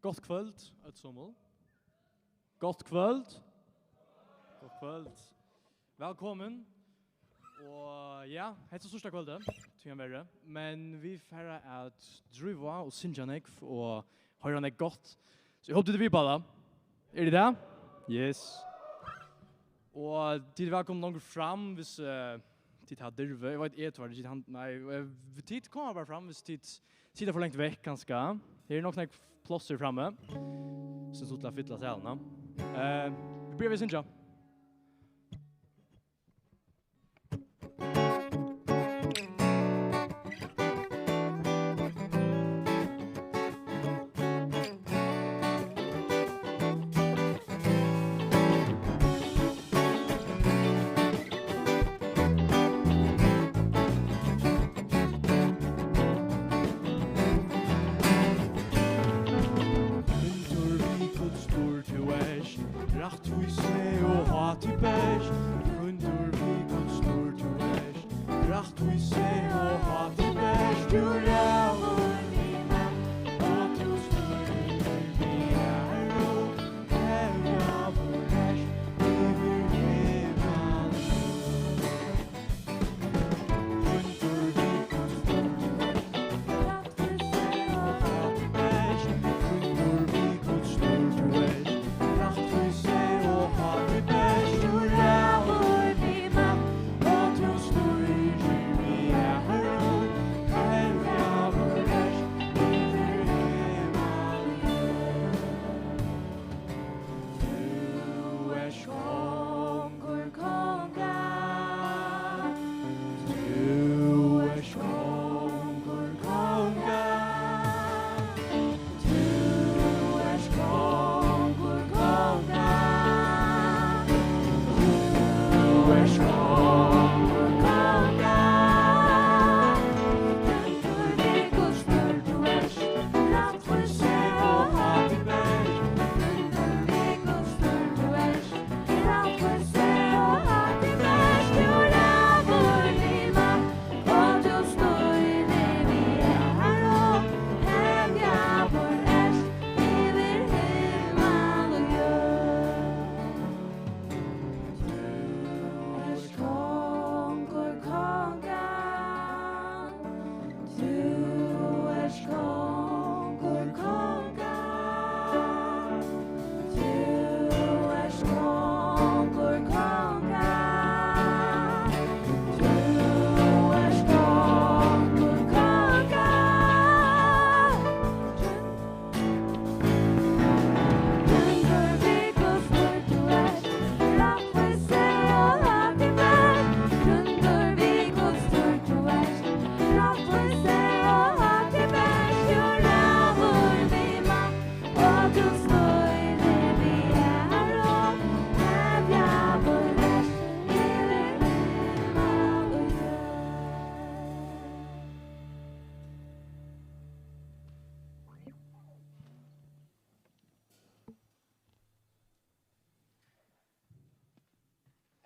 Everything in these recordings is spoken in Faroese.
Gott kvöld, Ötsommel. Gott kvöld. Gott kvöld. Velkommen. Og ja, hette er største kvöldet, tror jeg verre. Men vi færre at driva og synja nekv og høyra nek godt. Så jeg håper det blir på det. Er det det? Yes. Og tid velkommen noen fram hvis tid har dirve. Jeg vet Edvard, tid han, nei, tid kommer bare fram hvis tid er for lengt vekk ganske. Her er nok nek plosser framme. Så stod til å fytla selene. Vi blir vi synja.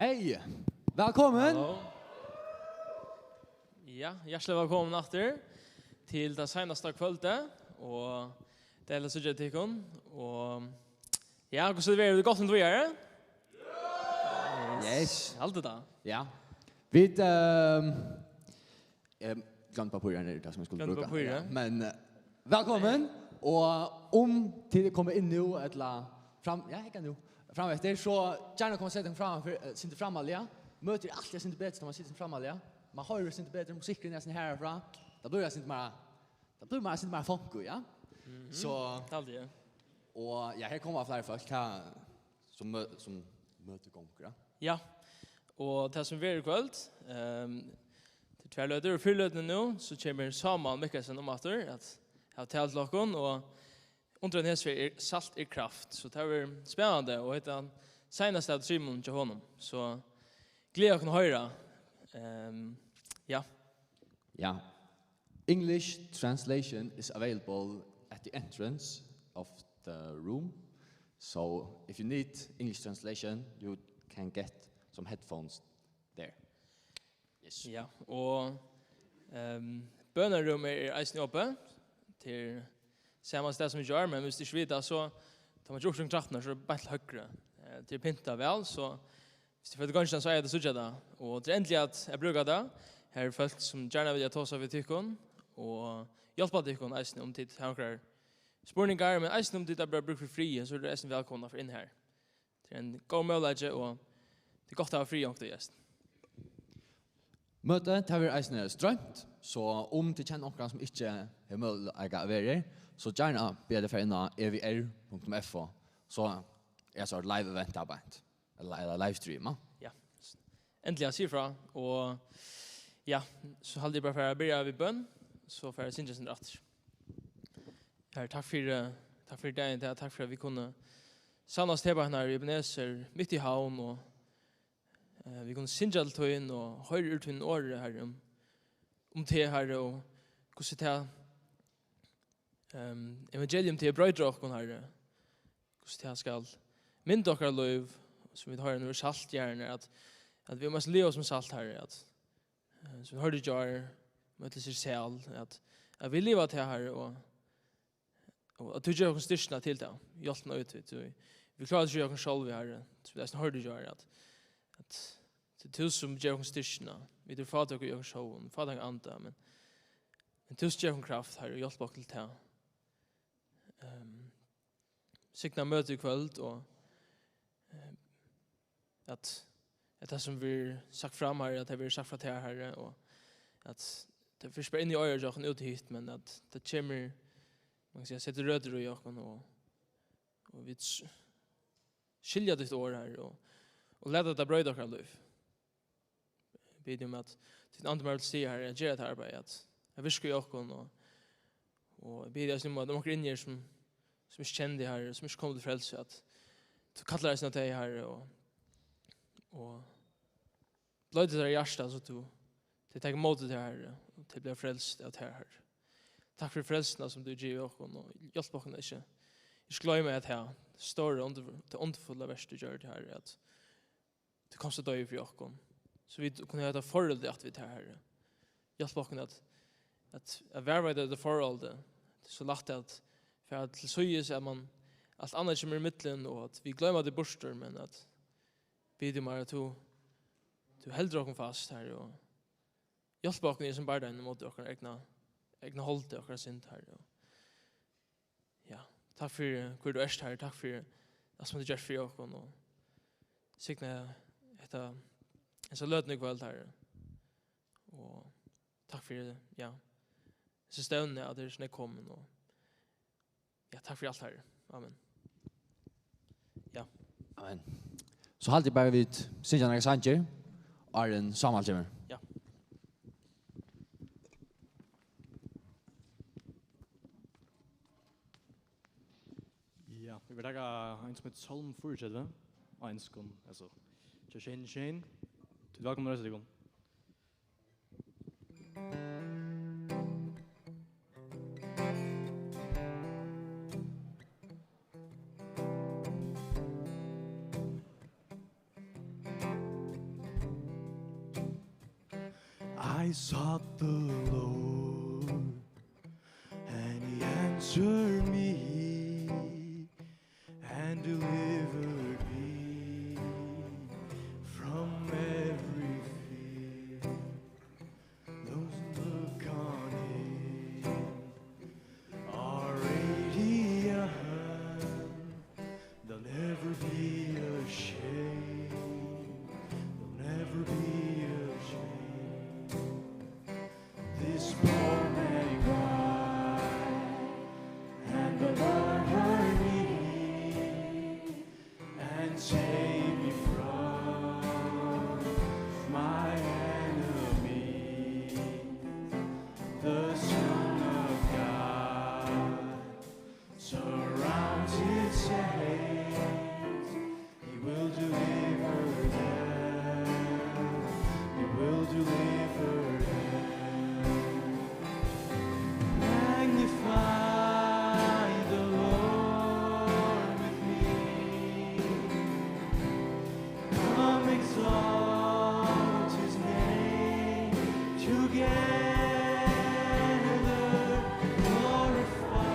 Hej! Velkommen! Hallo. Ja, hjertelig velkommen etter til det seneste kvöldet, og det er så til dere. Og ja, hvordan er det godt om du gjør? Yes. Alt det da. Ja. Vi glömde papiren är det som jag skulle Glömde bruka. papiren. Ja. Men välkommen och om tid kommer in nu eller fram jag kan nu fram efter så gärna kommer sätta fram för sitter framalja. Möter alltid sitter bättre när man sitter framalja. Man hör ju sitter bättre musiken nästan härifrån. Då börjar sitter man sitter man funk ja. Så Alltid. och ja här kommer flera folk här som möter konkurrens. Ja, og det som vi er i kvöld, til tverrløter og fyrløtene nå, så kommer Samuel Mikkelsen om at jeg har talt dere, og under den her salt i kraft. Så det er spennende, og det er seneste av Simon til honom. Så gleder dere å høre. Ja. Yeah. English translation is available at the entrance of the room. So if you need English translation, you can get some headphones there. Yes. Ja, og bønnerom er eisen oppe til samma sted som vi gör, men hvis det inte vet så tar man gjort kring trapporna så är det bara högre. Det är pinta väl, så hvis det för gången så är det så där. Och det är äntligen att jag brukar det. Här är folk som gärna vill ta sig vid tyckon och hjälpa tyckon eisen om tid här. Spurningar, men eisen om tid att bara bruka fri, så är det eisen välkomna för in här. Det är en god möjlighet och det är gott att ha fri också gäst. Møtet har vi eisne strømt, så om du kjenner noen som ikke har mulighet å være, så gjerne be det for inn av evr.fo, så er så live event arbeid, eller livestreama. Ja, endelig jeg sier fra, og ja, så hadde jeg bare for å begynne ved bønn, så får jeg synes en rett. Her, takk for dagen, takk for at vi kunne samle oss til her i Ebenezer, midt i havn, og vi kunne synge alt tøyen og høre ut min året her om det her og hvordan det evangelium til brøydre okken her hvordan det skal mynde okker løyv som vi har når salt gjerne at vi må leve oss med salt her at som vi hørte gjør møte seg selv at vi lever til her og at du gjør okken styrstene til det hjelpene ut vi klarer ikke å gjøre okken selv her som vi hørte gjør at det är som ger oss styrkorna. Vi tror fader och gör showen, fader och anta, men det ger oss kraft här och hjälpa oss till det. Sikna möte i kväll och att det som vi sagt fram här, att det vi sagt från här och att det först in i örat jag kan ut hit, men att det kommer man kan säga sätter röder i ögonen och vi skilja det år här och leda det bröd och liv. Bidde om att till andra mer se här att göra ett arbete att jag viskar ju också och bidde oss om att de åker in som är kända här som inte kommer till frälse att du kallar det sånt här och blöjde där i hjärsta så du tar emot det här och det blir frälst av det här. Tack för frälsarna som du ger oss och hjälp oss inte glömma att det står det underfulla värst du gör det här att det kommer att dö för oss. Så vi kunne ha det forholdet at vi tar her. Hjelp oss at verve det forholdet. Det er så lagt at for at til søyes at man alt annet kommer i midtelen og at vi glemmer det borster, men at vi meg at du helder oss fast her og hjelp oss i som bare den mot dere egna holdt dere sint her. Ja, takk for hvor du er her, takk for det som du gjør for oss og sikkert etter en så løtende kväll här. Och tack för det. Ja. Så stående att det är snart kommen och ja, tack för allt här. Amen. Ja. Amen. Så halt det bara vid Sinjana Sanchez och en sammanhållning. Ja. Ja, vi vill lägga en som heter Psalm 4, och en som, alltså, Shane. Välkommen till dig. I sought the Lord, and He answered me, and delivered me from every fear. Those who look on Him are radiant; they'll never be ashamed. They'll never be ashamed. This poor man cried, and the Lord heard me and saved me from my enemy. The Son of God surrounds His saints. He will deliver them. He will deliver them. Magnify the Lord with me. Come exalt His name together. Glorify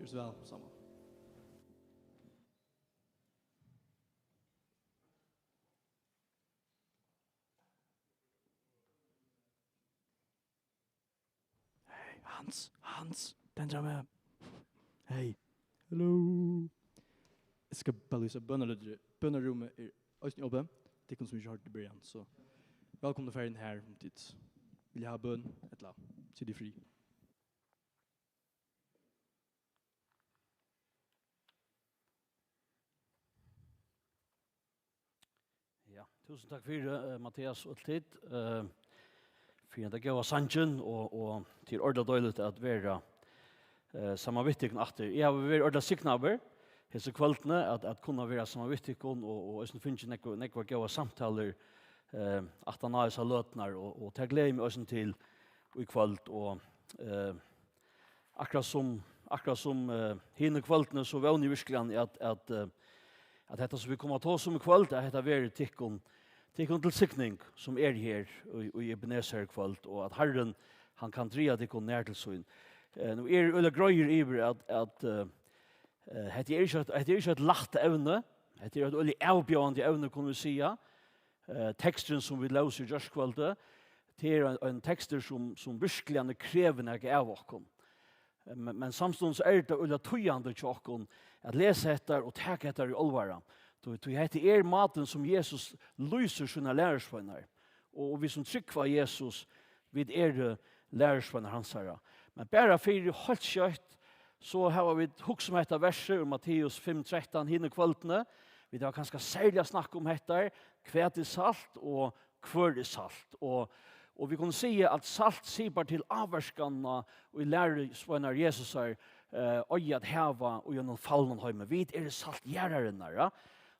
Gjørs vel sammen. Hei, Hans, den drar med. Hei. Hello. Jeg skal bare lyse bønnerrommet østen oppe. Det er kun som ikke har det i början, så velkommen til ferien her om tid. Vil jeg ha bønn? Et eller annet. Sitt i fri. Ja, tusen takk for Mathias og tid. For at jeg gav sannsyn og til ordet døylet at være samavittikken atter. Jeg har vært ordet siknaber hese kveldene at kunne være samavittikken og jeg finnes nekva gav samtaler at han har seg løtner og til glede meg også til i kveld og akkurat som hinne kveldene så var det virkelig at dette som vi kommer til oss om i kveld er dette være tikkun til sikning som her i Ebenezer kveld og at Herren han kan dria tikkun nær til søyn. Nå øyla grøyer iver at det er ikke et lagt evne, det er et øyla avbjørende evne kunne vi sia. Teksten som vi løser i Gjørskvaldet, det er en tekster som virkelig krever noe av oss. Men samstående er det øyla tøyende til oss at lese etter og take etter i olvara. Det er maten som Jesus lyser sine lærersvenner. Og vi som trykker Jesus, vi lærersvenner hans herre. Men bare for helt kjøtt, så har vi hukst om dette verset om Matteus 5:13 hinne kveldene. Vi har kanskje særlig snakket om dette, hva er salt og hva er salt. Og vi kan si at salt sier til avverskene og i lærersvenner Jesus er at heva og gjennom fallen høyme. Vi salt gjærere.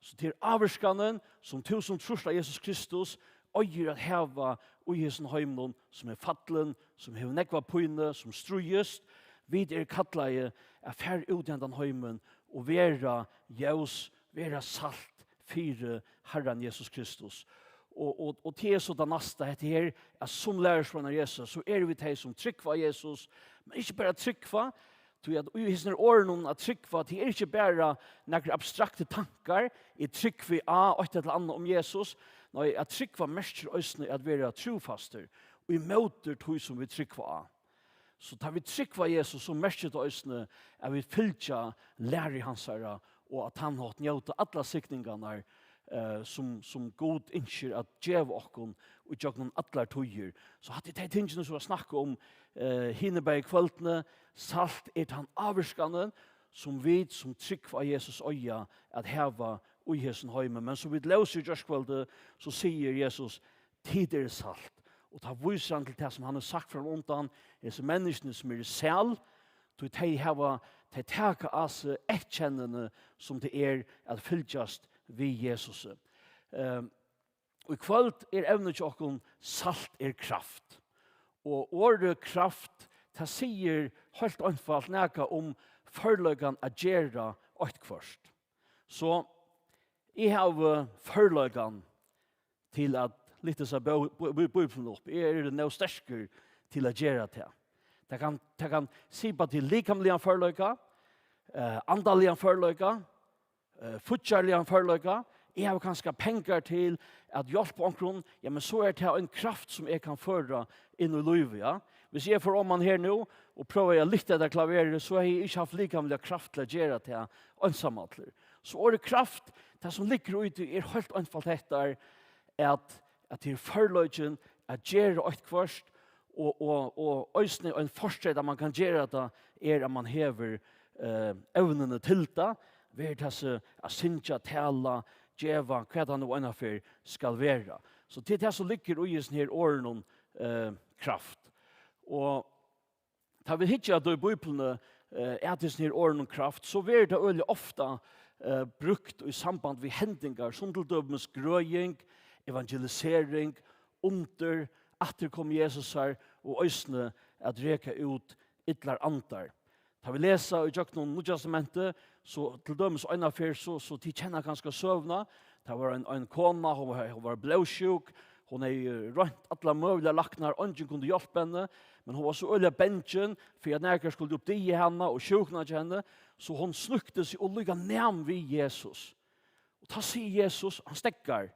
Så til avverskene som tusen trus av Jesus Kristus at heva og Jesu høymen som fattelen, som hever nekva pøyne, som strujest. Vi kattleie fær ut i den høymen og vera ljøs, vera salt fire Herren Jesus Kristus. Og til så det neste her som lærersvenner Jesus, så vi de som tryggva Jesus, men ikke bare tryggva, i hisner åren at tryggva, det ikke bare noen abstrakte tankar, tryggvi av et eller annet om Jesus, nei, at tryggva mestrer øsne at være trofaster, og i møter tog som vi tryggva av. Så tar vi tryggva Jesus som mestrer øsne, at vi fylltja lærer hans herre, og at han har njøta alle sikningene som god innskjer at djev okkon og gjøkken alle tøyer. Så hadde de tingene som var snakket om hinneberg kveldene, salt han avvirskene, som vi som tryggva Jesus øya at heva og Jesu høyme. Men som vi løser i Gjørskvaldet, så sier Jesus, tid salt. Og ta viser han til det som han har sagt fra ondan, disse menneskene som i sel, til de taka av seg ettkjennende som det at fylltjast vi Jesus. Og i kveld evnet til okken salt kraft. Og ordet kraft, det sier helt anfalt nægge om forløgene at gjøre et kvørst. Så jeg har forløgene til at litt seg bøypen opp. Jeg noe sterskere til å gjøre det. Det kan si på til likamlige forløgene, andalige forløgene, futjarlige forløgene. Jeg har kanskje penger til at hjelpe omkron, ja, men så det en kraft som jeg kan føre inn i livet, ja. Hvis jeg får om man her nå, og prøver jeg litt etter klaveret, så har jeg ikke haft likamlige kraft til å gjøre det ensamhetler. Så det kraft, det som ligger ute, helt anfalt etter at det forløgjen at gjøre et kvørst, og øsne en forstred at man kan gjøre det, at man hever evnene til det, ved det at synja, tala, djeva, hva det nå ennå skal være. Så til det som ligger i sånne her åren kraft. Og da vi hittar at i Bibelen til sånne her åren kraft, så blir det veldig ofte brukt i samband med hendingar, som til dømes grøying, evangelisering, under, kom Jesus her, og øsne at reka ut ytler andar. Da vi leser i Jøkken og Testamentet, så til dømes en affær, så de kjenner ganske søvna. Det var en kona, hun var blåsjuk, Hon är rönt alla möjliga lacknar, ingen kunde hjälpa henne, men hon var så öliga bänken för att näkar skulle upp det i henne och sjukna till henne, så hon snukte sig och lyga näm vid Jesus. Och ta sig Jesus, han stäckar.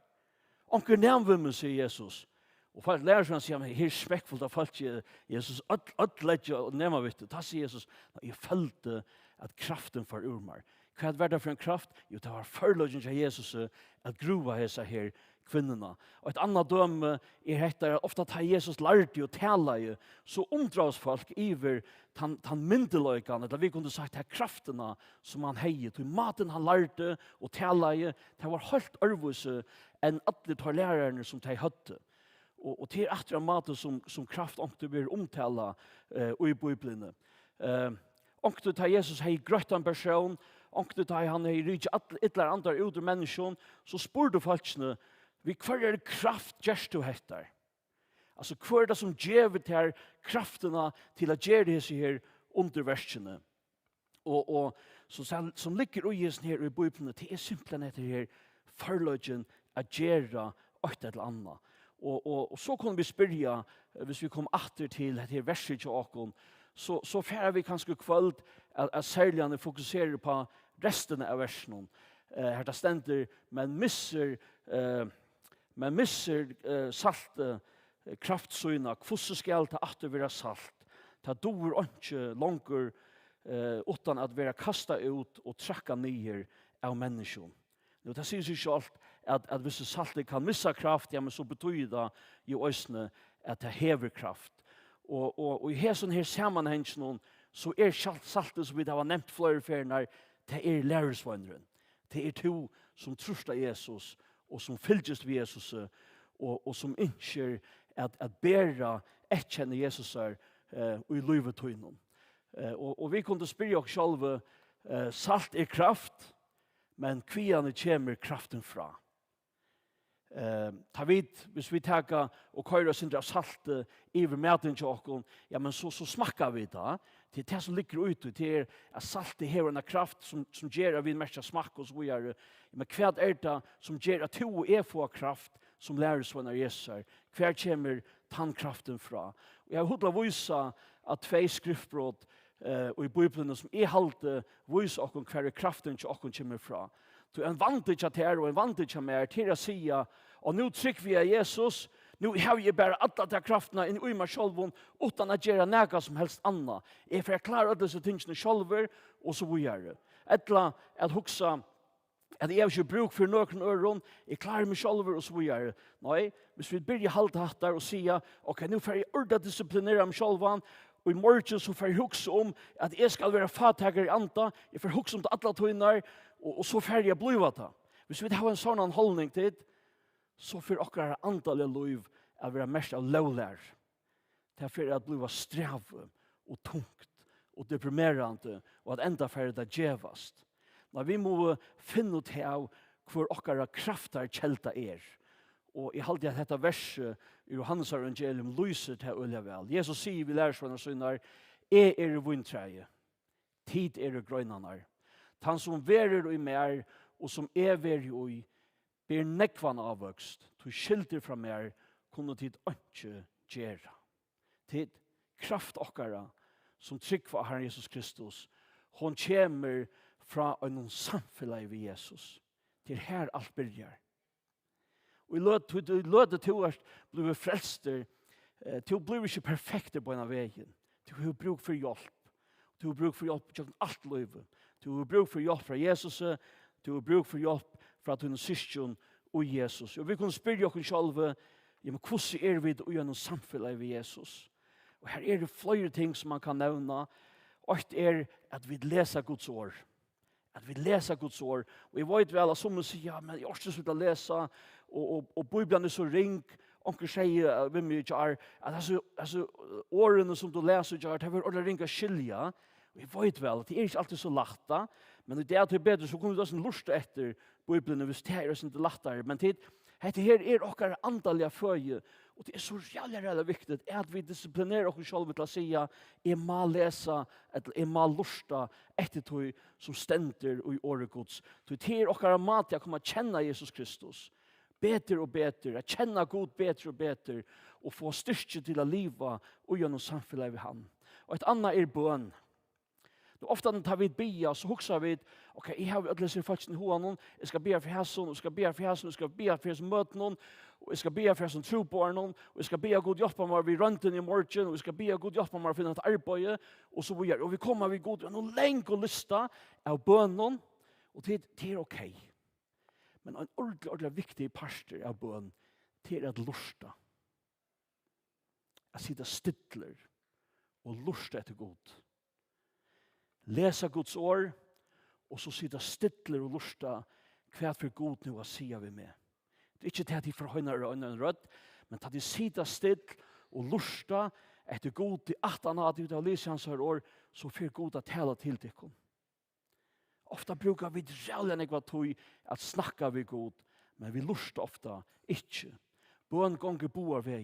Onker näm vid mig, säger Jesus. Och folk lär sig att säga, här är späckfullt av folk, Jesus, att lägga och näma vid det. Ta sig Jesus, jag följde att kraften för urmar. Vad var det för en kraft? Jo, det var förlöjningen till Jesus att grova dessa här kvinnorna. Och ett annat döme detta att ofta tar Jesus lärde och tala så omdras folk iver han myndelöjkan, eller vi kunde sagt här krafterna som han hejde, till maten han lärde och talade, det var helt örvuse än alla tar lärarna som de hötte. Och till efter maten som kraft ångte blir omtala i Bibeln. Ångte tar Jesus hej gröt en person, ångte tar han hej rydde ett andra ut ur människan, så spurte folkene, vi kvar är kraft gärst du hettar. Alltså kvar är det som ger till krafterna till att göra det här underverserna. Och så som ligger i Jesus här i Bibeln, det är simpelt det här förlöjningen att göra ett eller annat. Och så kan vi spyrja, hvis vi kommer åter till det här verset till åkon, så färre vi kanske kväll att särskilt fokuserar på resten av versen. Här det ständer, men misser salt kraftsyna, hvordan skal det at være salt? Det dår ikke langer utan at være kastet ut og trakka nyer av mennesken. Det sier seg selv at hvis saltet kan missa kraft, ja, men så betyder det jo øsne at det hever kraft. Og i her sammenhengen så saltet som vi har nevnt flere ferner, det lærersvandren. Det to som trøster Jesus, og som fyldes ved Jesus, og som ønsker at bære etkjenne Jesus i livet til henne. Og vi kunne spørre oss selv, salt kraft, men kviene kommer kraften fra. Hvis vi tar og kører oss inn av salt over maten til oss, ja, men så smakker vi det. Det er det som ligger ute, det at saltet har en kraft som gjør at vi mest smakker og så videre. Men hva det som gjør at to får kraft som læres av Jesus? Hva kommer tannkraften fra? Jeg har hodlet vise at 2 skriftbrott i Bibelen som halte vise oss hva kraften til oss kommer fra. Så en vantage til her og en vantage mer til å si og nå trykker vi av Jesus, nu har vi bara alla de krafterna in i mig själv utan att göra något som helst annat. Jag får klara alla dessa tingene själv och så vidare. Ettla att huxa att jag inte bruk för någon öron, jag klarar mig själv och så vidare. Nej, hvis vi börjar halta hattar och säga okej, nu får jag orda disciplinera mig själv och i morgon så får jag huxa om att jag ska vara fattagare i anta, jag får huxa om det alla tvinnar och så får jag bliva det. Hvis vi har en sån hållning till så för okra antalliga liv att vara mest av lovlär. Det är för att bli sträv och tungt och deprimerande och att ända för det djävast. När vi må finna ut här hur okra krafter kälta Och jag hade att detta vers i Johannes evangelium lyser till öliga väl. Jesus säger vi lär sådana synar, vinträje, tid grönanar. Han som verer i mer och som verer i ber nekvan avvöxt, till skilter från mer, kunne tid ikke gjøre. Tid kraft okkara som trygg for Herren Jesus Kristus. Hon kommer fra en samfunn ved Jesus. Til her alt byrjar. Og i løte til å bli frelster, til å bli ikke perfekte på en veien. Til å ha bruk for hjelp. Til å ha bruk for hjelp til alt livet. Til å ha bruk for hjelp fra Jesus. Til å ha bruk for hjelp fra den syskjen og Jesus. Og vi kunne spørre oss selv, ja, men hvordan vi i en samfunn ved Jesus? Og her det flere ting som man kan nevne. Og det at vi leser Guds ord. At vi leser Guds ord. Og jeg vet vel at som sier, ja, men jeg har ikke slutt å lese, og Bibelen så ring, onker sier, hvem jeg gjør, at altså årene som du leser gjør, det er å ringe skilja. Og jeg vet vel at det ikke alltid så lagt, men det at det bedre, så kunne vi da lust etter Bibelen, hvis det ikke lettere. Men dette her okkar andalige føje, og det så jævlig viktig at vi disiplinerer oss selv til å si jeg må lese, eller jeg må lusta etter tog som stender i året Guds. Det okkar mat jeg kommer kjenne Jesus Kristus. bedre og bedre, at kjenne Gud bedre og bedre, og få styrke til å leve og gjennom samfunnet ved han. Og et annet bøn. Ofta når tar vi bia, så husker vi, ok, jeg har ødelig sin faktisk i hoa noen, jeg skal bia for hæsson, jeg skal bia for hæsson, jeg skal bia for hæsson møte noen, og jeg skal bia for hæsson tro på noen, og jeg skal bia god hjelpa meg vi rønten i morgen, og jeg skal bia god hjelpa meg å finne et arbeid, og så videre. Og vi kommer vi god, noen lenge lista av bønnen, og det ok. Men en ordentlig viktig parster av bønnen, det at lusta. At sitte stidler, og lusta etter god. Lesa Guds år, og så sitta stidler og lusta hva for god nu å sige vi med. Det ikke det at de forhøyner og en rødt, men at de sitta stidl og lusta etter god til 18 ut av Lysians år, så får god at tala til dykkom. Ofta brukar vi rævlig nekva tog at snakka vi god, men vi lusta ofta ikke. Bøn gonger boar vei.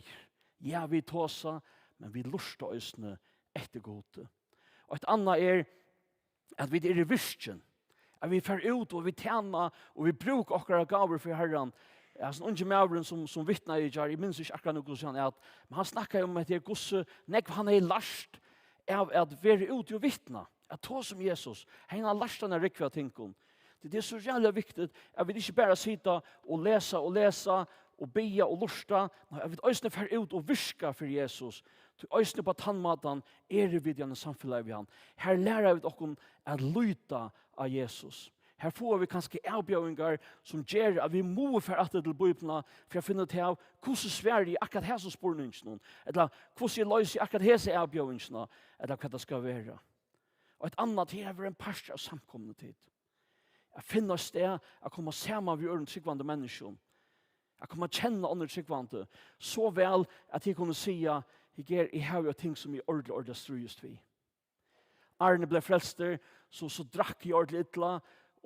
Ja, vi tåsa, men vi lusta òsne etter god. Og et annet at vi i virkjen, at vi fer ut og vi tjena og vi brukar okkara gaver for Herren. Altså, unge mævren som vittnar i jar, jeg minns ikke akkurat noe sånn, men han snakkar om at det gosse, nekv han last av at være ut og vittna, at ta som Jesus, han har last denne rikva tingkon. Det er så jævlig viktig at vi ikke bare sitter og lesa og bia og lusta, men at vi også fer ut og virka for Jesus. Til øysene på tannmaten vi gjennom samfunnet vi han. Her lærer vi dere at lyta av Jesus. Her får vi kanskje avbjøringer som gjør at vi må for at det til Bibelen for å finne ut av hvordan Sverige akkurat her som spørningen, eller hvordan jeg løser akkurat hese avbjøringene, eller hva det skal være. Og et annet her er en parst av samkomne tid. Jeg finner sted å komme sammen med ørende tryggvande mennesker. Jeg kommer kjenne andre tryggvande så vel at jeg kunne si jeg har jo ting som jeg ordentlig strøyest vi. Arne ble frelster, så drakk jeg ordentlig ytla,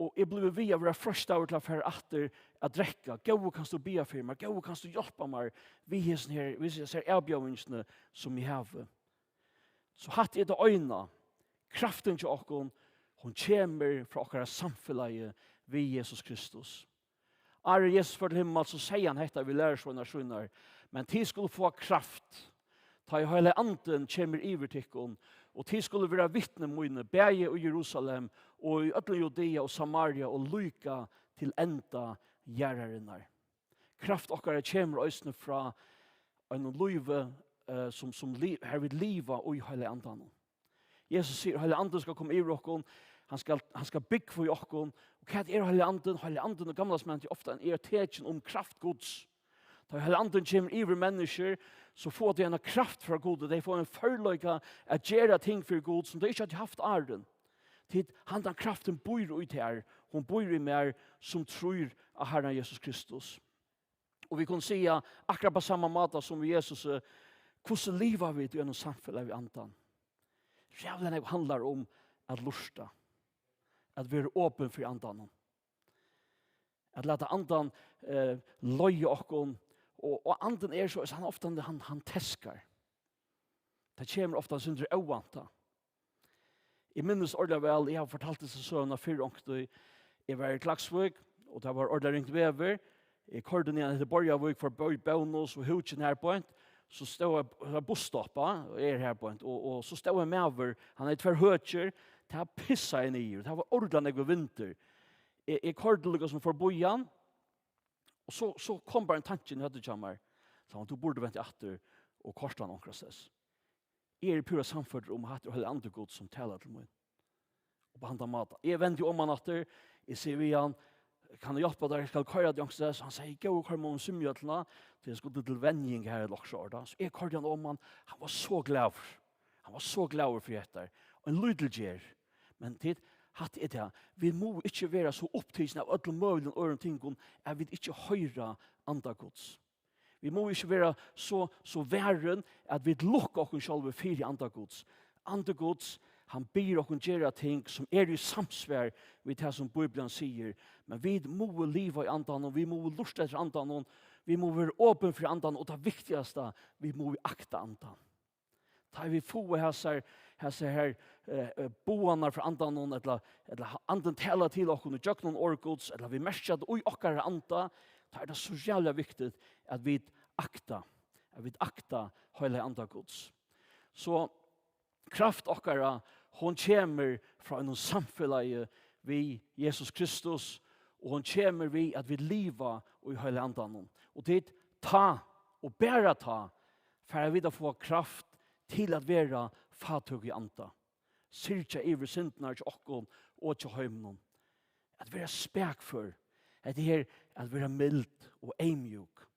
og jeg ble via å være først av til å fære atter å drekke. Gå kan du bia for meg, gå kan du hjelpe meg, vi ser avbjøvingsene som jeg har. Så hatt jeg det øyne, kraften til dere, hun kommer fra dere samfunnet ved Jesus Kristus. Er Jesus for himmel, så sier han dette, vi lærer sånne skjønner, men de skulle få kraft, ta i hele anden kommer iver tikkun, og de skulle være vittne mine, bæge i Jerusalem, og i ødelen Judea og Samaria, og lyka til enda gjerrarinnar. Kraft okkara kommer øysene fra en løyve som her vil liva og i hele andan. Jesus sier, hele anden skal komme i okkon, han skal bygge for okkon, og hva hele anden? Hele anden og gamla smenn ofte en tekjen om kraftgods. Da hele anden kommer iver mennesker, så får de en kraft fra Gud, og de får en forløyga at gjøre ting for Gud som de ikke hadde haft arden. Han den kraften bor ut her, hun bor i mer som tror av Herren Jesus Kristus. Og vi kan si akkurat på samme måte som Jesus, hvordan livet vi gjennom samfunnet vi andan. Rævlen handler om at lusta, at vi er åpen for andan. At lade andan løye okkon, og anden så han ofta han teskar. Det kommer ofta syndre ovanta. Jeg minnes ordentlig vel, jeg har fortalt det til søvn av 4 ångstøy. Jeg var i Klagsvøk, og det var ordentlig ringt vever. Jeg kørte ned til Borgavøk for Bøynås og Hutjen her på en. Så stod jeg busstoppa, og her på en. Og så stod jeg med over, han er 2 høtjer, det har pissa inn i, det var ordentlig ved vinter. Jeg kørte litt som for Bojan, og så kom bare en tanke i høttekjammer, så du burde vente etter og korset han omkring seg. Jeg er pura samfunnet om at det er andre god som taler til meg. Og på andre måter. Jeg venter om han etter, jeg sier vi han, kan jeg hjelpe deg, jeg skal køre det omkring seg, så han sier, gå og komme om symjøtlene, til jeg skulle til vending her i Loksjorda. Så jeg kørte han om han var så glad. Han var så glad for dette. Og en lydelgjer. Men tid, hatt er det, vi må ikke være så opptidsen av alle mulige og tingene, at vi ikke høyre andre gods. Vi må ikke være så væren at vi lukker oss selv for i andre gods. Andre gods, han ber oss gjøre ting som i samsvær med det som Bibelen sier. Men vi må leve i andan, og vi må luste etter andan, vi må være åpen for andan, og det viktigste, vi må akta andan. Da vi får her boanar fra andan, eller anden taler til oss, og gjør noen årgods, eller vi merker det i okkara anda, Det det så jävla viktigt att vi akta hela andra Guds. Så kraft okkara, hon kommer fra en samfunn vi Jesus Kristus, og hon kommer vi at vi liva og i hele andan. Og det ta, og bæra ta, for vi da få kraft til at være fatug i anda. Syrja iver syndnar til okkon og til heimnon. At være spekfør, at det her at være mild og eimjuk.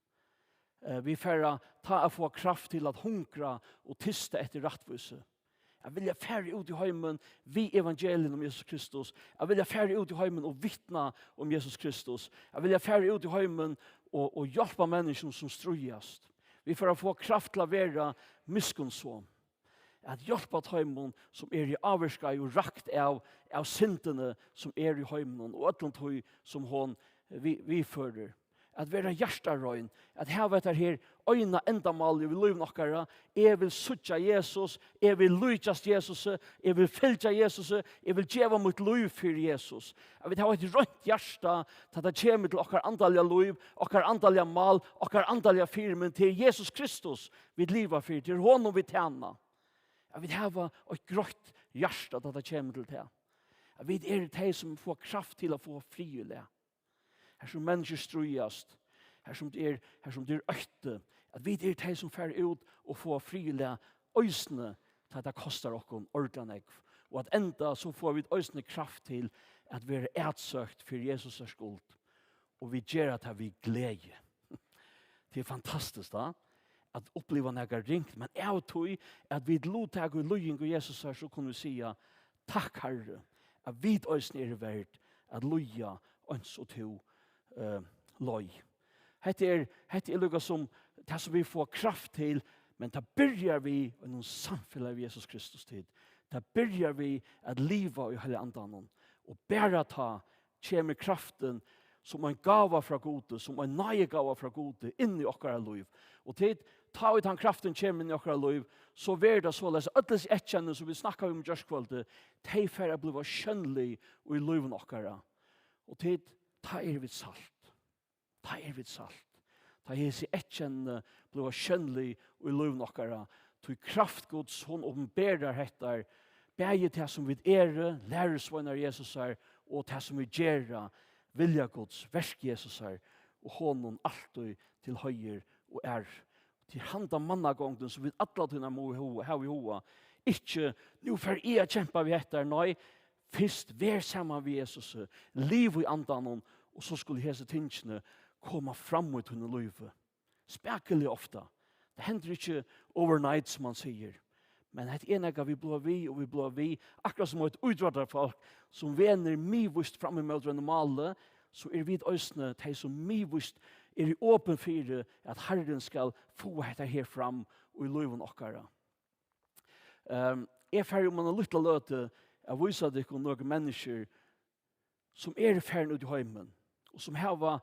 Vi får ta og få kraft til at hunkra og tysta etter rattvise. Jeg vil fære ut i heimen vi evangelien om Jesus Kristus. Jeg vil fære ut i heimen og vittna om Jesus Kristus. Jeg vil fære ut i heimen og hjelpe mennesker som strøyast. Vi får få kraft til å være miskunnsom. At hjelpe heimen som i avvarska og rakt av syndene som i heimen og ødlentøy som hon vi fører. At være hjertarøyn, at hava etter her øyna endamal i liv nokkara, jeg vil sutja Jesus, jeg vil lujtjast Jesus, jeg vil fylja Jesus, jeg vil djeva mot liv for Jesus. Jeg vil ha et rønt hjärsta til det kommer til okkar andalja liv, okkar andalja mal, okkar andalja firmen til Jesus Kristus vi liva for, til honom vi tjena. Jeg vil ha et grønt hjärsta til det kommer til det. Jeg vil det som får kraft til å få frivillig. Her som mennesker strøyast, her som det er økte, at vi er de som fer ut og får frivillige øysene til at det koster oss ordentlig. Og at enda så får vi øysene kraft til at vi er etsøkt for Jesus' skuld. Og vi gjør at vi glede. Det er fantastisk da, at oppleva nægge ringt, men jeg tror at vi lotag og løying og Jesus her, så kunne vi si takk Herre, at vi øysene er verdt at løya øns og to løy. Hette er lukka som det som vi får kraft til, men det byrjar vi i noen samfunn av Jesus Kristus tid. Det byrjar vi at liva i hele andan. Og bæra ta kommer kraften som en gava fra gode, som en nøye gava fra gode inn i okkara liv. Og tid, ta ut han kraften kommer inn i okkara liv, så ver det så les ødels etkjenne som vi snakka om i Gjørskvaldet, de færre bliva skjønnlig i liven okkara. Og tid, ta er vi salt. Ta er vi salt. Ta er vi etkjenne bliva skjønnlig i liven okkara. Ta kraftgods hon åpenberar hettar, bæge til som vi læresvøynar Jesus her, og til som vi gjerra vilja Guds, versk Jesus her, og honom alltid til høyer og til handa mannagångden som vi alla tunna må ha i hoa. Ikke, nu for jeg kjempa vi etter, nei, først vær sammen med Jesus, liv i andan, og så skulle hese tingene komme fram ut under livet. Spekelig ofta. Det hender ikke overnight, som man sier. Men det er enega vi blå vi, og vi blå vi, akkurat som et utrådare folk, som vener mivust fram i mødre normale, så er vi øsne de som mivust er i åpen fire at Herren skal få dette her fram og i liven okkara. Jeg ferdig om man har lyttet løte av vise deg om noen mennesker som er ferdig ut i heimen, og som har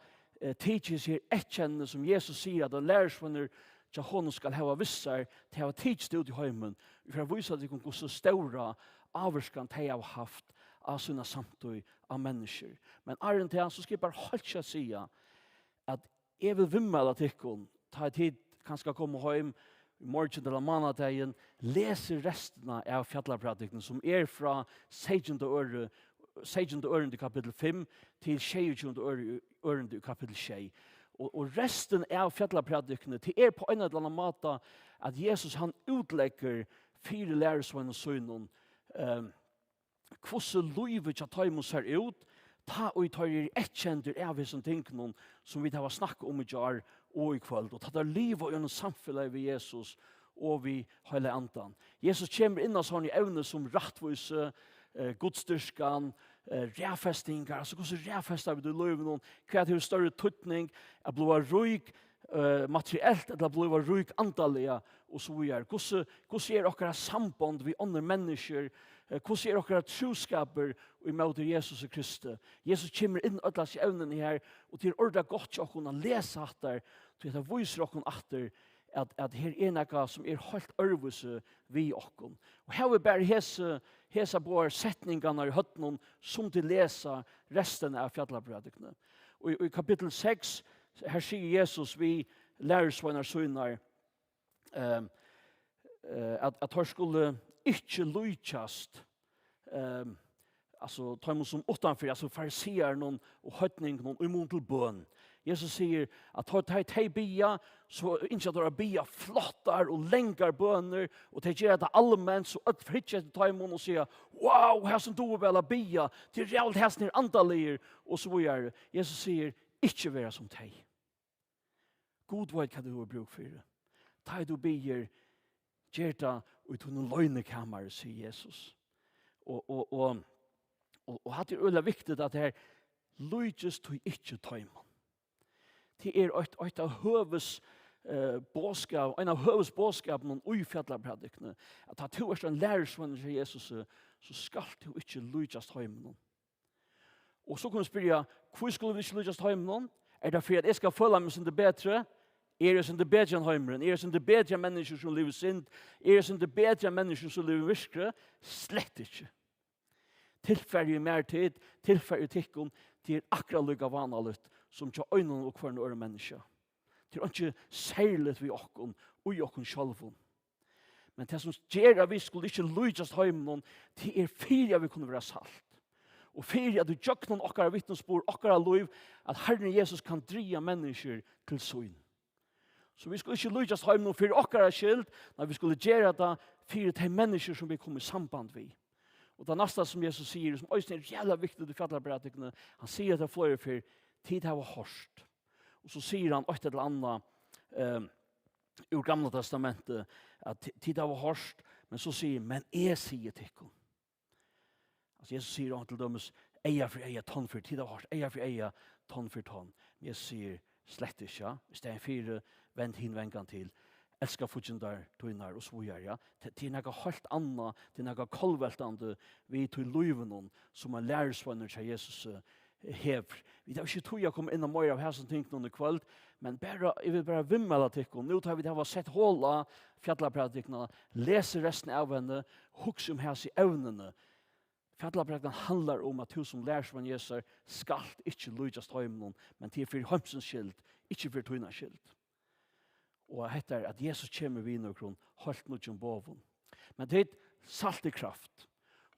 tidsis her etkjennende som Jesus sier at han lærersvenner så hon skal ha vissar til å ha tidst ut i heimen for å vise deg om hvordan stora avvarskan de har haft av sina samtøy av mennesker. Men Arjen til han så skal jeg bare holdt seg si at jeg vil vimmela til henne, ta tid kanskje komme hjem i morgen eller manadagen, lese restene av fjallapradikene som er fra 16. øren i kapittel 5 til 26. øren i kapittel 6. Og resten av fjallapradikene til er på en eller annen måte at Jesus han utlegger 4 læresvenn og sønnen hvordan livet til Taimon ser ut, ta og tar etkjenter av disse tingene som vi har snakket om i jar og i kveld, og ta der livet gjennom samfunnet ved Jesus og vi hele andan. Jesus kommer inn av sånne evner som rattvise, godstyrskan, ræfestingar, altså hvordan ræfester vi det livet, hva er det større tøtning, at bli ryk materiellt, at bli ryk antallega, og så videre. Hvordan er dere samband vi andre mennesker, hvordan er dere troskaper i møte Jesus Kristus? Jesus kommer inn og ødler seg evnen her, og til ordet godt til å kunne lese etter, til at det viser dere etter, at her er noe som er helt ørvelse vi okken. Og her vil bare hese på setningene i høttene som til lese resten av fjallapradikene. Og i kapittel 6 Her sier Jesus vi lærersvønner sønner at her skulle ikke lykjast alltså tar man som utanför alltså fariseer någon och hötning någon imot till bön. Jesus säger att har ta bia så inte att bia flottar och länkar böner och det gör det allmänt så att fritcha ta imon och säga wow här som du väl bia till realt hästner antaler och så vidare. Jesus säger inte vara som dig. God vad kan du ha bruk för det. Ta du bier gerta ut någon lögnekammare säger Jesus. Och det är viktigt att det här lydes till inte tajman. Det är ett av hövs bådskap, en av hövs bådskapen om ufjällarbredikene, att ha to en lärersvann till Jesus så skall du inte lydes tajman. Och så kan vi spyrja, hur skulle vi inte lydes tajman? Det för att jag ska føle mig som det bättre? Det som det bättre än heimren? Det som det bättre människor som lever synd? Det som det bättre människor som lever virkre? Slett ikke. Tilfærdig mer tid, tilfærdig tikkun, til akkurat lykka vanaligt, som tja øynene og kvarne øre menneska. Til ikke særligt vi okkun, og i okkun sjálfun. Men det som gjør at vi skulle ikke lydjast heimen, det fyrir vi kunne være salt. Og fyrir at du gjør noen okkara vittnesbord, okkara liv, at Herren Jesus kan dria mennesker til søgn. Så vi skulle ikke lydjast heimen fyrir okkara skyld, men vi skulle gjøre det fyrir de mennesker som vi kommer i samband vi. Og det neste som Jesus sier, som også er jævla viktig i fjallarbretikene, han sier til flere for tid har hørst. Og så sier han et eller annet ur Gamla testamentet, at tid har hørst, men så sier men jeg sier til dere. Altså Jesus sier han til dømes, eia for eia, tonn for tid har hørst, eia for eia, tonn for tonn. Jesus sier slett ikke, hvis det er en fire, vend hin vengan til, elskar futjendar tøynar og svojar, ja. Det er nega helt anna, det er nega kolveltande vi tøy luivenon som en lærersvanner til Jesus hever. Vi har ikke tøy å komme inn og mer av hæsen ting noen i kveld, men jeg vil bare vimmela tikkun. Nå tar vi det å sett håla fjallapratikna, lese resten av henne, hugsa om hæs i evnene. Fjallapratikna handlar om at du som lærersvann Jesus skal ikke lujast heimenon, men til for heimsens skyld, ikke for tøynas skyld. Og heter at Jesus kommer vi inn og kron, holdt noe om boven. Men det er salt i kraft.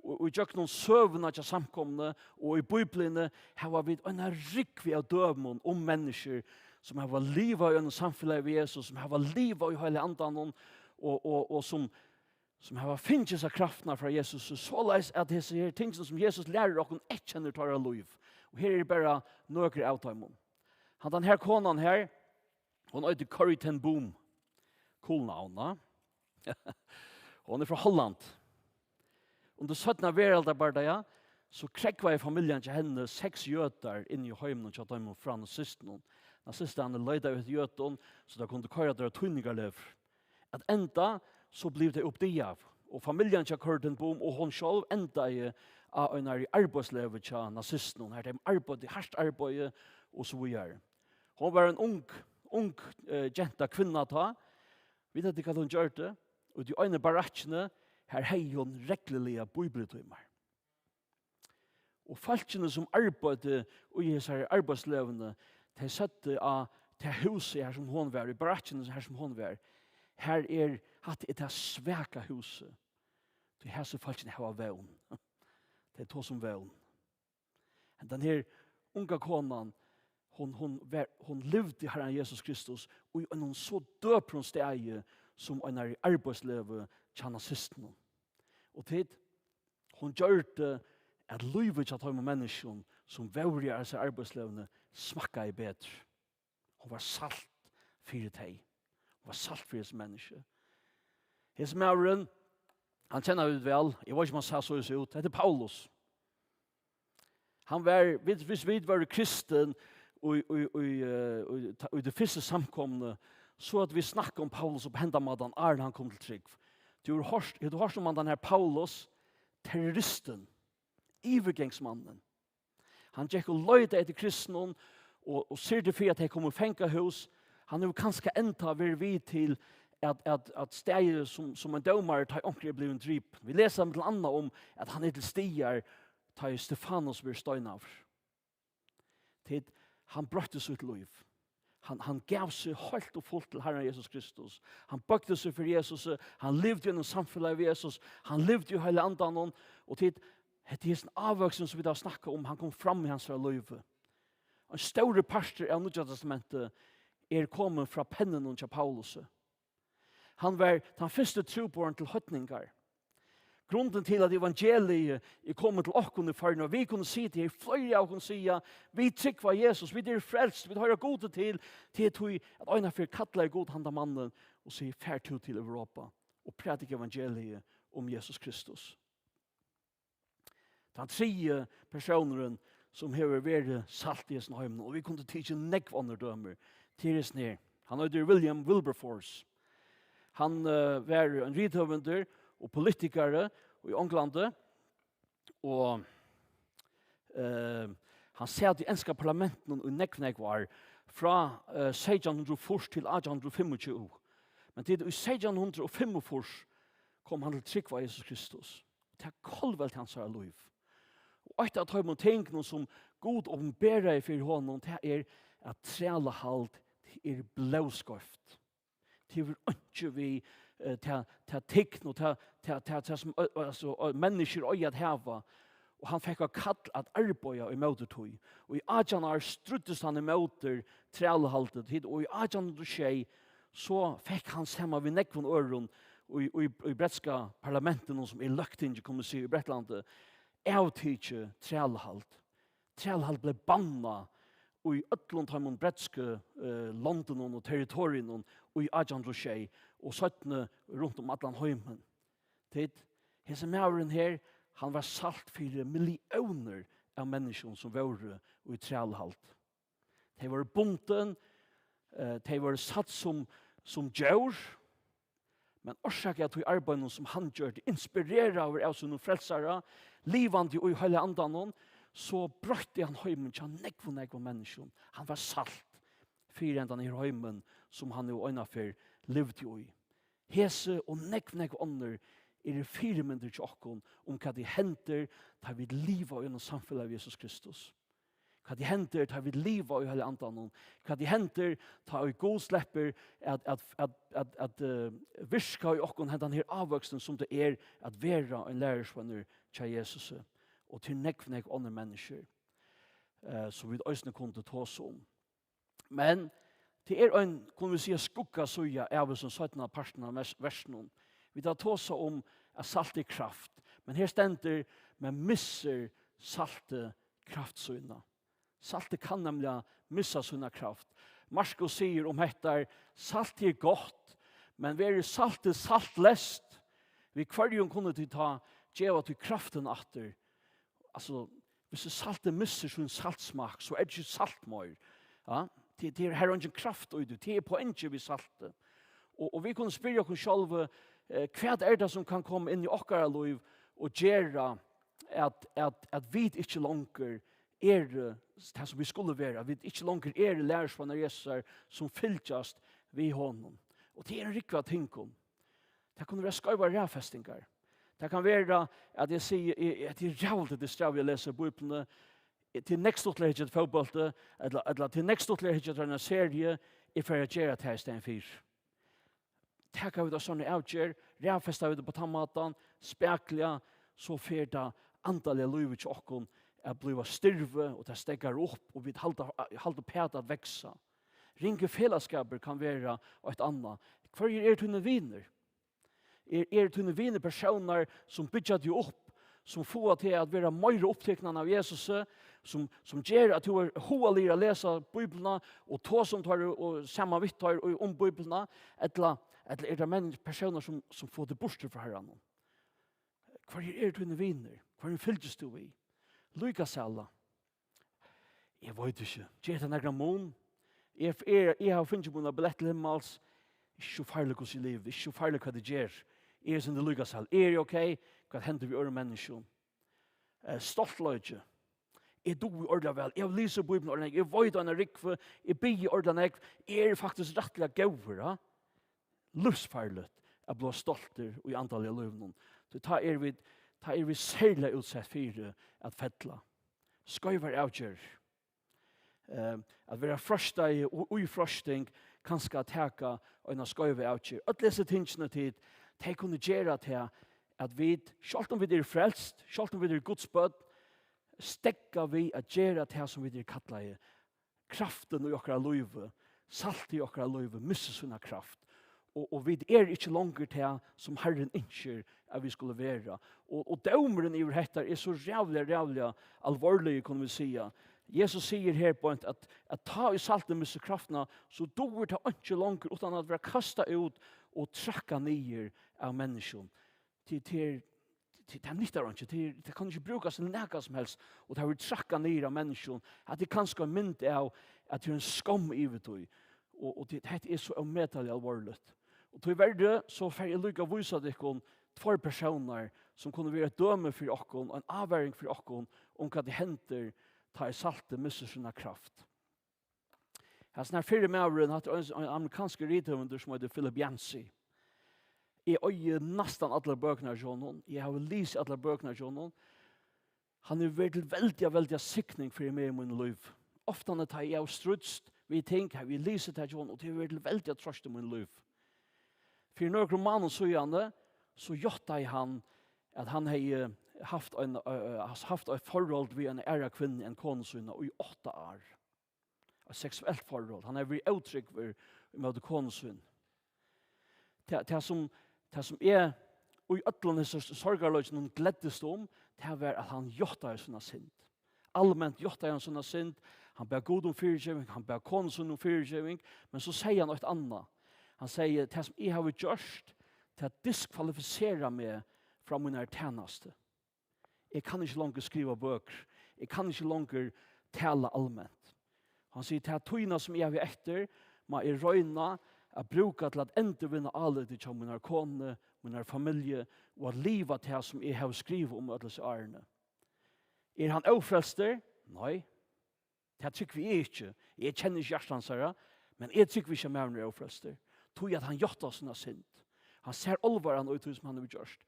Og i noen søvnene til samkomne, og i Bibelen har vi en rikvi av døvmån om mennesker som har livet i en samfunnet ved Jesus, som har livet i hele andan, og som har finnet seg kraftene fra Jesus. Så leis at disse her tingene som Jesus lærer dere, ikke kjenner tar av liv. Og her er det bare noen av dem. Han denne konen her, hon heter Corrie ten Boom. Cool navn, da. Hon er fra Holland. Under 17 veraldarbeida, så krekva i familjen til henne 6 jøtar inn i heimen og dem fra nazisten. Nazistene leida ut jøten, så de kunne køyre der tunningarlev. At enda, så blev det oppdiav. Og familjen til Corrie ten Boom, og hon selv enda i arbeidslevet til nazisten. Her de arbeid, hardt arbeid, og så videre. Hon var en ung jenta kvinna ta. Vi vet ikke hva hun gjør det. Og de øyne barakkene, her hei hun reglelige bibeltøymer. Og falskene som arbeidde i disse arbeidslevene, de sette av til huset her som hun var, i barakkene her som hun var. Her hatt det sveka huset. De hese falskene har vevn. Det er to som vevn. Den her unga konan, hon levde i Herren Jesus Kristus og i en så døpron steg som en arbeidslevet til nazisten. Og tid, hon gjør det at livet til de menneskene som var i disse arbeidslevene smakka i bedre. Hon var salt for deg. Hon var salt for disse mennesker. Hese mauren, han kjenner ut vel, jeg vet ikke om han sa så ut, det heter Paulus. Han var, hvis vi var kristen, og i det første samkomne, så at vi snakket om Paulus og på hendamadan Arne han kom til trygg. Du har hørt om den her Paulus, terroristen, ivergengsmannen. Han gikk og løyde etter kristnen, og ser det for at jeg kommer i fengahus. Han er jo kanskje enda ved vi til at steg som en dømmer tar omkring å bli en dryp. Vi leser til annet om at han er til stiger, tar Stefanos blir støyne av. Han brøtte sitt liv. Han gav seg helt og fullt til Herren Jesus Kristus. Han bøkte seg for Jesus. Han levde gjennom samfunnet av Jesus. Han levde jo hele andan. Og til det er en avvøksen som vi da snakket om. Han kom fram i hans liv. En større pastor av Nya Testamentet kommet fra pennen til Paulus. Han var den første troboren til høtninger. Grunden til at evangeliet kommet til åkken i førne, og vi kunne si til flere av kunne si vi trykker Jesus, vi er frelst, vi har gode til at øyne for kattler god handa mannen og sier færtid til Europa og prædik evangeliet om Jesus Kristus. Den tredje personen som har vært salt i sin heim, og vi kunne tige nekv andre dømer til oss ned. Han heter William Wilberforce. Han var en rithøvender og politikere i England, og han satt i enska parlamenten og nekv var fra 1640 til 1825. Men til i 1645 kom han til trygg av Jesus Kristus. Det kolvelt hans her liv. Og et av de tingene som God åpenberer for honom, det at trælehalt blåskøft. Det vil ikke vi til tekn og til som mennesker øye at heva. Og han fikk kall at arbeide i møtetøy. Og i 18 år struttes han i møter trælhaltet. Og i 18 år så fikk han sammen ved nekven øren i bretska parlamenten som løgtinget kommer si i Bretlandet. Avtidje trælhalt. Trælhalt ble banna og i ötlund har man bretske landen og territorien og i 18 og 17 rundt om atlan heimen. Hese mauren her, han var salt for millioner av mennesker som var i trælhalt. De var bunten, de var satt som djur, men årsak at vi arbeider som han gjør, det inspirerer av sånne frelsere, livande og i hele andan, så brøtte han heimen til nekvo mennesker. Han var salt for enn i heimen som han jo øynafer levde i. Hese og nekvo ånder fire mindre til okkon om hva de henter da vi liva gjennom samfunnet av Jesus Kristus. Hva de henter da vi liva i hele andan. Hva de henter da vi god slipper at virka i okkon hentan her avvoksen som det at vera en lærersvenner til Jesus og til nekv andre mennesker som vi øyne kunne ta oss om. Men det en, kunne vi si, skugga suja av som 17 parten av versen. Vi tar ta oss om at salt kraft. Men her stender man misser salte kraftsyna. Saltet kan nemlig missa sina kraft. Marsko sier om dette, salt godt, men vi saltet saltlest. Vi kvarjon kunne til ta djeva til kraften atter. Altså, hvis saltet misser sin saltsmak, så det ikke saltmøy. Ja? Det her ikke kraft i det. Det poenget vi saltet. Og vi kunne spørre oss selv, hva det som kan komme inn i okkara liv og gjøre at vi ikke langer det som vi skulle være. Vi ikke langer lærersvann av Jesus som fylltjast vi honom. Og det en rikva ting om. Det kunne være skøyva rævfestinger. Det kan være at jeg sier at det rævlig det strav jeg leser Bibelen til nekstotler ikke fotbollte, eller til nekstotler ikke en serie for å gjøre det her stedet fyr. Takk vi da sånne avgjør, rævfester vi det på tannmaten, spekler, så fyr det antallet livet til åkken blir styrve, og det stekker opp, og vi holder pæt at vekse. Ringe fellesskaper kan være et annet. Hva tunne viner? Tunne viner personer som bygger det opp, som får til at være mer oppteknende av Jesus, som gjør at du hoalig å lese Bibelen, og ta som tar og samme vitt tar om Bibelen, eller det personer som får det bort fra herren. Hva tunne viner? Hva fyldes du i? Lukas alla. Jeg vet ikke. Gjør det nægna mån. Jeg har funnet på noen billett til himmels. Ikke så farlig hos i liv. Ikke så farlig hva det gjør. Jeg som det Lukas alla. Det ok? Hva hender vi øre mennesker? Stolt løyde. Jeg do i ordet vel. Jeg lyser Bibelen ordet. Jeg vet en rikve. Jeg bygger ordet. Jeg faktisk rettelig gauver. Lusfarlig. Jeg blir stolter i antallet av løvene. Så ta vi særlig utsett for at fettla. Skøyver avgjør. Att vara första i frosting kanske att täcka en sköve outcher. Att läsa tingene tid, de kunde göra till att vi, självt om vi frälst, självt om vi Guds bød, stekka vi att göra det som vi kallar kraften i okra liv, salt i okra liv, missa sina kraft. Og vi ikke langer til som Herren ønsker at vi skulle være. Og dømeren i dette så rævlig alvorlig, kan vi si. Jesus sier her på at ta i salten missa kraftene, så doer det ikke langer utan at være kastet ut og trakka nyer av mennesken. Det nyttar ikke, det kan ikke brukes til noe som helst, og det har trakka nyer av mennesken. At det kanskje er mynd av at det er en skam i det. Og det er så omedelig alvorlig. Og til verden så får jeg lykke å vise dere 2 personer som kunne være et døme for dere og en avværing for dere om hva det henter ta i salte misser sine kraft. Jeg har snart 4 med hatt en amerikansk rithøvender som heter Philip Yancey. Jeg øyer nesten alle bøkene av John. Jeg har lyst alle bøkene av John. Han er veldig sikning for meg i min liv. Ofte han tar jeg strutst, vi tenker, vi lyser til John, og det er veldig trøst i min liv. For når romanen så gjorde han at han har haft et forhold ved en ære kvinne, en konesønne, i 8 år. Et seksuelt forhold. Han har vært uttrykk med konesønne. Det som er, og i øtlende sorgarløsene gledes om, det er at han gjorde sånne synd. Allmänt gjorde han sånne synd. Han ber god om fyrirgeving, han ber konesønne om fyrirgeving, men så sier han noe annet. Han sier, det som jeg har gjort, til å diskvalifisere meg fra min tjeneste. Jeg kan ikke langer skrive bøker. Jeg kan ikke langer tale allmänt. Han sier, til tøyene som jeg har etter, må jeg røyne å bruke til at endurvinne alle til min kone, min familie, og at livet til som jeg har skrivet om alle disse årene. Er han ofrelster? Nei. Det tykker vi ikke. Jeg kjenner ikke hjertene, men jeg tykker vi ikke mer enn ofrelster. Tog at han gjort oss sånne synd. Han ser alvoren ut som han har gjort.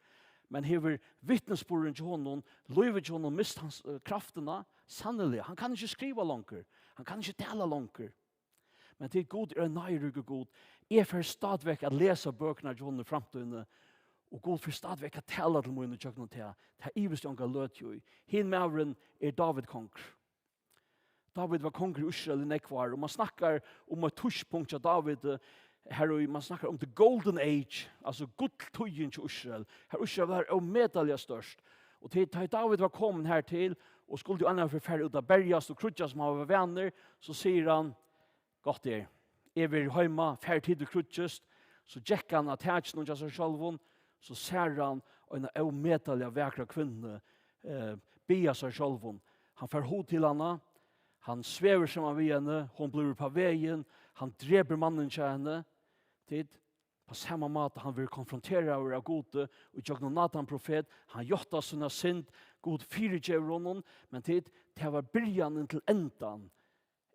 Men hever vittnesborden til honom, livet til honom, mist hans krafterna, sannelig. Han kan ikke skriva langer. Han kan ikke tala langer. Men til god er nøyrygge god. Jeg får stadvekk at lese bøkene til honom i fremtiden, og god får stadvekk at tala til mine tjøkken til. Det er ivest jonga løt jo i. Hin mavren er David konger. David var konger i Israel i nekvar, og man snakkar om et tushpunkt av David. Her man snackar om the golden age, alltså guldtøyen til Israel. Her Israel var omedelig størst. Og til David var kommet her til, og skulle jo annet forfærre ut av bergast og krutja som han var venner, så sier han, godt jeg vil hjemme, færre tid og krutjast, så jekker han attach noen av seg selv, så ser han en omedelig vekra kvinne bia seg selv. Han får hod til henne, han svever som av henne, hun blir på veien, han dreper mannen til henne, tid, på samme måte han vil konfrontere av gode, og ikke noen Nathan profet, han gjort av sånne synd, god fyrirgjever honom, men tid, det var byrjanen til endan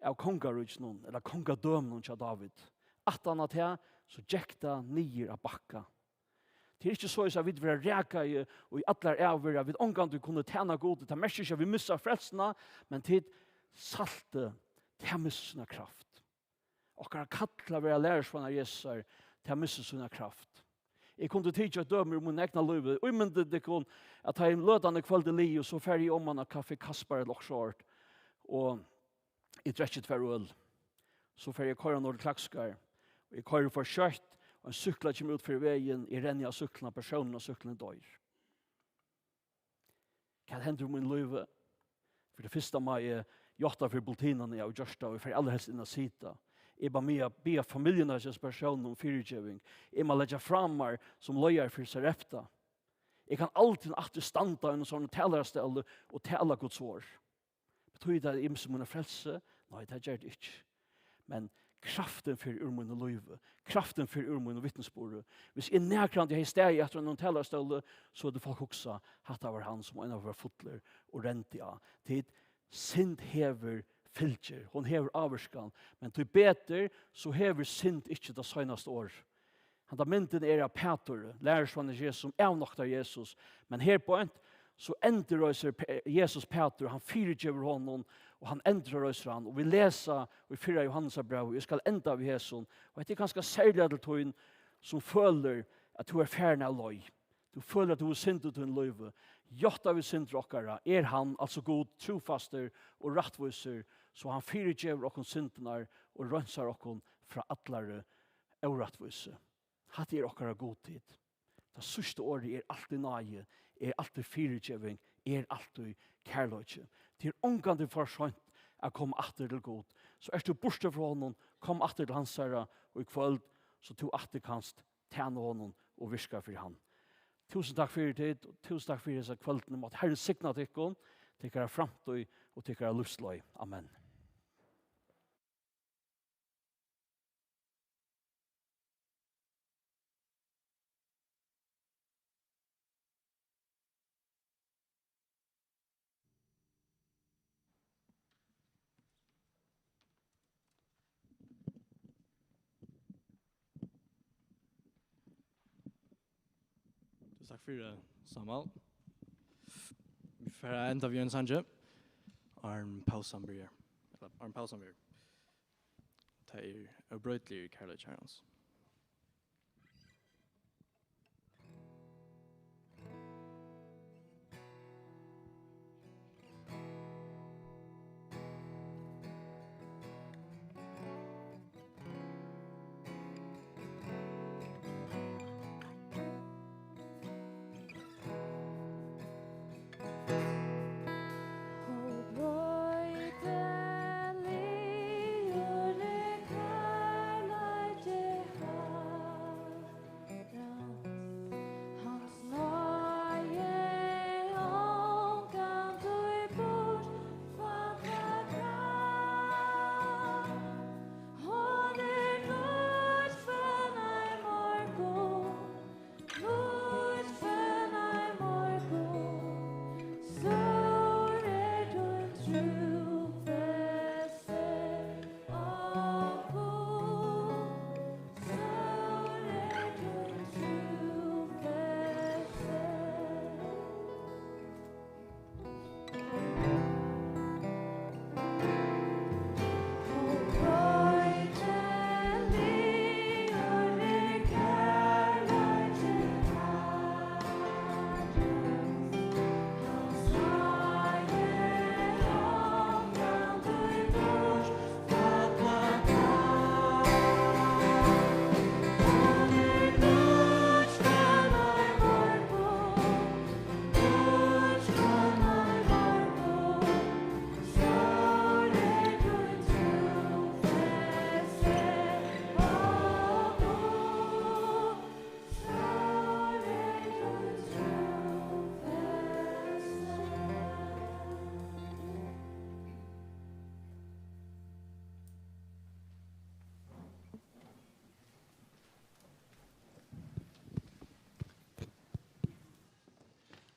av kongarujnen, eller kongadømnen til David. At han at her, så jekta nyer av bakka. Det er ikke så at vi vil reka i, og i atler over, at vi omgang du kunne tjene gode, det er mest ikke at vi misser frelsene, men tid, salte, det er missene kraft. Og kan kattla være lærersvann av Jesus til å missa sina kraft. Jeg kunne tidligere døme om min egna liv. Og jeg myndet det kun at jeg lødende kveld i li, og så fer jeg om han av kaffe Kasper eller åksårt. Og jeg drekket hver øl. Så fer jeg køyre når det klakskar. Og jeg køyre for kjøtt, og en sykla kommer ut for veien. Jeg renner av syklene, personen og syklene dør. Hva hender om min liv? For det første meg er gjort for bultinene og gjørsta, og jeg fer aller helst inn å sita. Jeg bare med å be familien av sin person om fyrirgjøving. Jeg må legge fram meg som løyer for seg efter. Jeg kan alltid alltid standa i en sånn talerstelle og tala Guds ord. Betyr det at jeg som mine frelse? Nei, det gjør det ikke. Men kraften for urmunne løyve, kraften for urmunne vittnesbord. Hvis jeg nærkrant jeg steg etter noen talerstelle, så er det folk også hatt av han som en av våre fotler og rent ja. Tid, synd hever fylgjer, hon hever averskan, men til beter så hever synd ikke det søgneste år. Han tar mynden av Peter, lærersvannet Jesus, som avnokter Jesus, men her på en, så endrøyser Jesus Peter, han fyrirgjever honom, og han endrøyser han, og vi leser i 4 Johannes brev, og jeg skal enda ved Jesus, og det er ganske særlig til tøyen som føler at du er ferdig av løy. Du føler at du er sintet til en løyve. Jotta vi sinter okkara, han altså god, trofaster og rattviser, så han fyrirgjever okkon sintenar og rønsar okkon fra atlare og rattvise. Hatt okkara god tid. Det sørste året alltid nøye, alltid fyrirgjeving, alltid kærløyke. Det omgående for skjønt å komme atter til god. Så du borte fra honom, kom atter til hans herre, og i kvöld, så du atter kanst tjene honom og virka for han. Tusen takk for tid, og tusen takk for disse kveldene, om at Herren signa tikkun, tikkara framtøy og tikkara lustløy. Amen. Takk for det, Samuel. Vi får enda vi en sanje. Arn Pausambrier. Arn Pausambrier. Det brøytlig Karla Charles.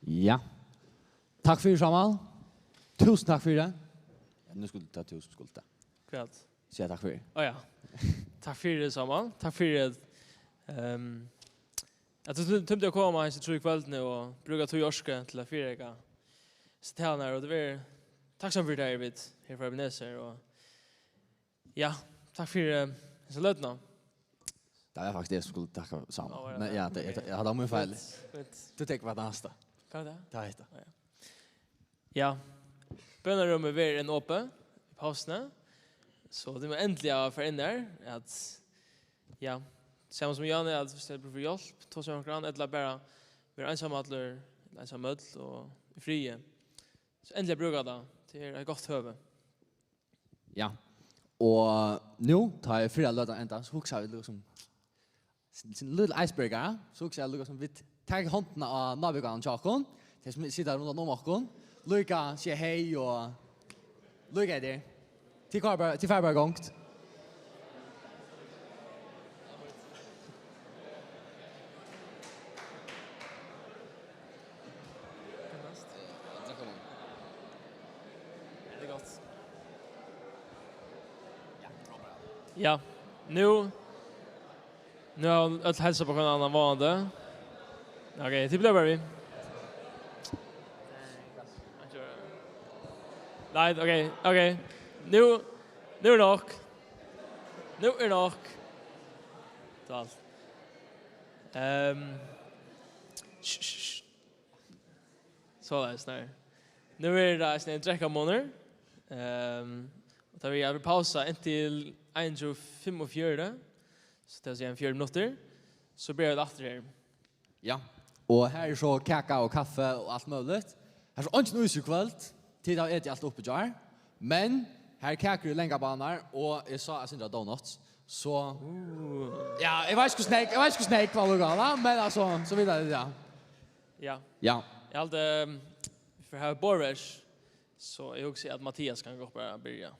Ja. Takk for det, Samuel. Tusen takk for det. Nu skulle du ta tusen skulda. Kvart. Sier takk for det. Ja. Takk for det, Samuel. Takk for det. At du tømte å komme her til kveldene og bruke 2 årske til å fyrreka stedene her, og det er takksom for det her vidt her fra Ebenezer. Ja, takk for det løtene. Det er faktisk det som skulle takke Samuel. Men ja, jeg hadde mye feil. Du tenker hva det neste. Hva er det? Det er det. Ja, bønnerommet er en åpen i pausene, så det må endelig få inn der, at ja, samme som Janne, at hvis det blir for hjelp, ta seg omkring, eller bare være ensamhatler, ensammødel og i frie. Så endelig bruker det til et godt høve. Ja, og nå tar jeg 4 løter enda, så husker jeg liksom en liten icebreaker, så husker jeg liksom vi tar hånden av nabogene Tjakon, til som sitter rundt om åkken, Lyka sier hei og Lyka er der. Til færbar gongt. Det er godt. Ja, nu har jag hälsa på en annan vanlig. Okej, till blir vi. Nej, okej. Nu är nog. Nu är nog. Tal. Så är det snart. Nu är det en dräcka månader. Och tar vi över pausa till 1:45. Så det är en 4 minuter. Så blir det efter här. Ja. Og her er så kaka og kaffe og alt möjligt. Her er så ikke noe i kveld. Tid har jeg alt oppe jar. Men her er kaker i lenge baner, og jeg sa jeg synes donuts. Så ja, jeg vet ikke hvordan snake var det galt, men altså, så videre det, ja. Ja. Ja. Jag hade för här Borvers så jag också att Mattias kan gå bara börja.